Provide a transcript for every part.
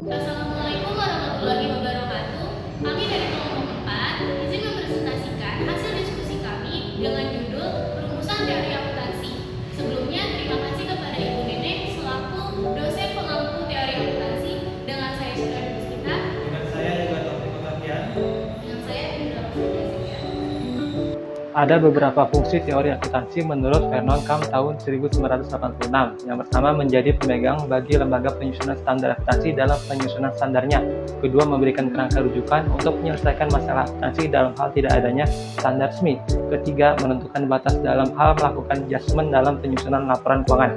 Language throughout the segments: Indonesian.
Assalamualaikum warahmatullahi wabarakatuh. Kami dari kelompok 4 izin mempresentasikan hasil diskusi kami dengan judul Perumusan Teori Akuntansi. Sebelumnya, terima kasih kepada Ibu Nenek selaku dosen pengampu teori akuntansi. Dengan saya Syura Dustika. Dengan saya juga Taufik Kutafian. Dengan saya Indra Puspita. Ada beberapa fungsi teori akuntansi menurut Vernon Kam tahun 1986. Yang pertama, menjadi pemegang bagi lembaga penyusunan standar akuntansi dalam penyusunan standarnya. Kedua, memberikan kerangka rujukan untuk menyelesaikan masalah akuntansi dalam hal tidak adanya standar resmi. Ketiga, menentukan batas dalam hal melakukan adjustment dalam penyusunan laporan keuangan.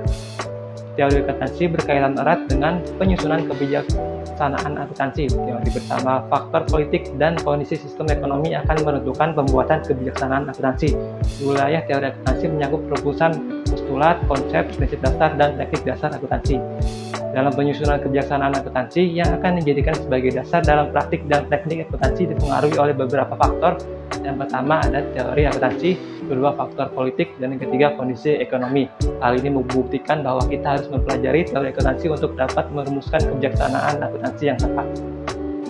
Teori akuntansi berkaitan erat dengan penyusunan kebijaksanaan akuntansi. Teori bersama faktor politik dan kondisi sistem ekonomi akan menentukan pembuatan kebijaksanaan akuntansi. Wilayah teori akuntansi menyangkut perumusan postulat, konsep, prinsip dasar, dan teknik dasar akuntansi. Dalam penyusunan kebijaksanaan akuntansi yang akan dijadikan sebagai dasar dalam praktik dan teknik akuntansi dipengaruhi oleh beberapa faktor. Yang pertama ada teori akuntansi, kedua faktor politik, dan yang ketiga kondisi ekonomi. Hal ini membuktikan bahwa kita harus mempelajari teori akuntansi untuk dapat merumuskan kebijaksanaan akuntansi yang tepat.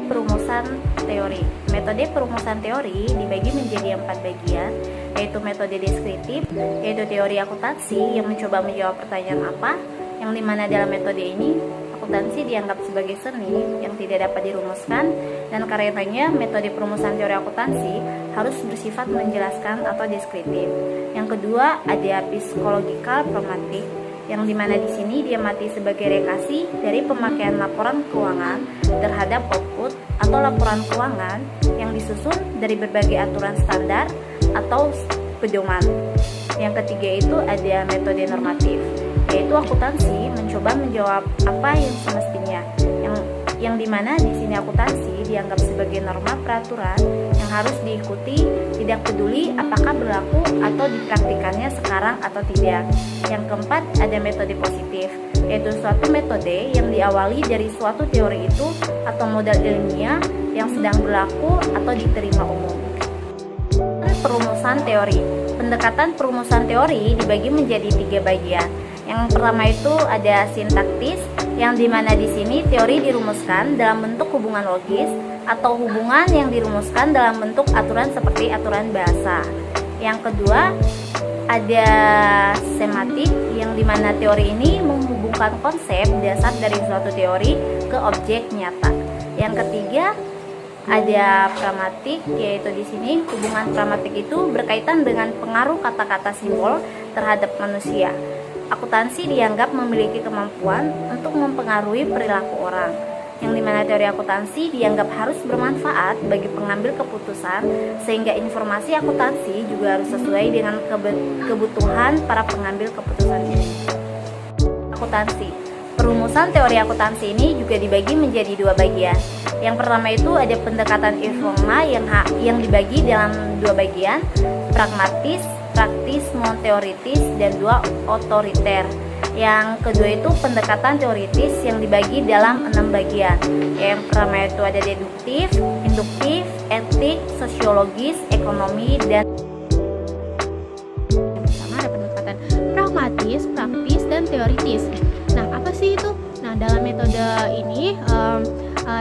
Perumusan teori. Metode perumusan teori dibagi menjadi 4 bagian, yaitu metode deskriptif, yaitu teori akuntansi yang mencoba menjawab pertanyaan apa, yang dimana dalam metode ini akuntansi dianggap sebagai seni yang tidak dapat dirumuskan, dan karenanya metode perumusan teori akuntansi harus bersifat menjelaskan atau deskriptif. Yang kedua ada psikologikal pragmatik, yang dimana di sini diamati sebagai rekasi dari pemakaian laporan keuangan terhadap output atau laporan keuangan yang disusun dari berbagai aturan standar atau pedoman. Yang ketiga itu ada metode normatif, yaitu akuntansi mencoba menjawab apa yang semestinya, yang dimana di sini akuntansi dianggap sebagai norma peraturan yang harus diikuti, tidak peduli apakah berlaku atau dipraktikannya sekarang atau tidak. Yang keempat ada metode positif, yaitu suatu metode yang diawali dari suatu teori itu atau modal ilmiah yang sedang berlaku atau diterima umum. Perumusan teori. Pendekatan perumusan teori dibagi menjadi 3 bagian. Yang pertama itu ada sintaktis, yang dimana di sini teori dirumuskan dalam bentuk hubungan logis atau hubungan yang dirumuskan dalam bentuk aturan seperti aturan bahasa. Yang kedua ada sematik, yang dimana teori ini menghubungkan konsep dasar dari suatu teori ke objek nyata. Yang ketiga ada pragmatik, yaitu di sini hubungan pragmatik itu berkaitan dengan pengaruh kata-kata simbol terhadap manusia. Akuntansi dianggap memiliki kemampuan untuk mempengaruhi perilaku orang, yang dimana teori akuntansi dianggap harus bermanfaat bagi pengambil keputusan, sehingga informasi akuntansi juga harus sesuai dengan kebutuhan para pengambil keputusan ini. Akuntansi. Perumusan teori akuntansi ini juga dibagi menjadi 2 bagian. Yang pertama itu ada pendekatan informal yang dibagi dalam 2 bagian, pragmatis, praktis, non-teoritis, dan 2 otoriter. Yang kedua itu pendekatan teoritis yang dibagi dalam 6 bagian. Yang pertama itu ada deduktif, induktif, etik, sosiologis, ekonomi, dan yang pertama ada pendekatan pragmatis, praktis, dan teoritis. Nah, apa sih itu? Nah, dalam metode ini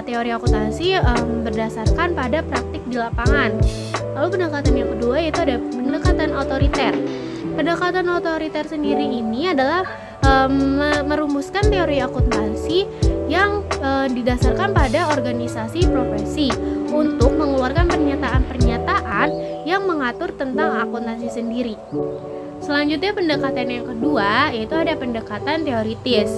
teori akuntansi berdasarkan pada praktik di lapangan. Lalu pendekatan yang kedua yaitu ada pendekatan otoriter. Pendekatan otoriter sendiri ini adalah merumuskan teori akuntansi yang didasarkan pada organisasi profesi untuk mengeluarkan pernyataan-pernyataan yang mengatur tentang akuntansi sendiri. Selanjutnya pendekatan yang kedua yaitu ada pendekatan teoritis.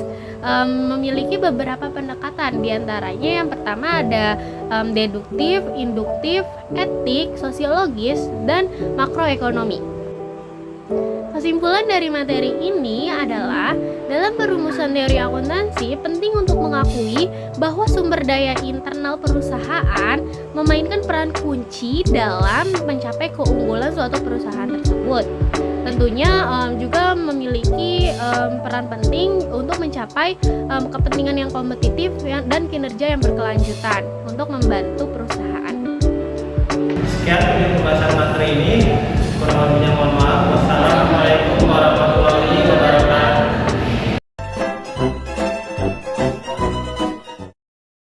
Memiliki beberapa pendekatan, diantaranya yang pertama ada deduktif, induktif, etik, sosiologis, dan makroekonomi. Kesimpulan dari materi ini adalah dalam perumusan teori akuntansi penting untuk mengakui bahwa sumber daya internal perusahaan memainkan peran kunci dalam mencapai keunggulan suatu perusahaan tersebut. Tentunya juga memiliki peran penting untuk mencapai kepentingan yang kompetitif dan kinerja yang berkelanjutan untuk membantu perusahaan. Sekian video pembahasan materi ini.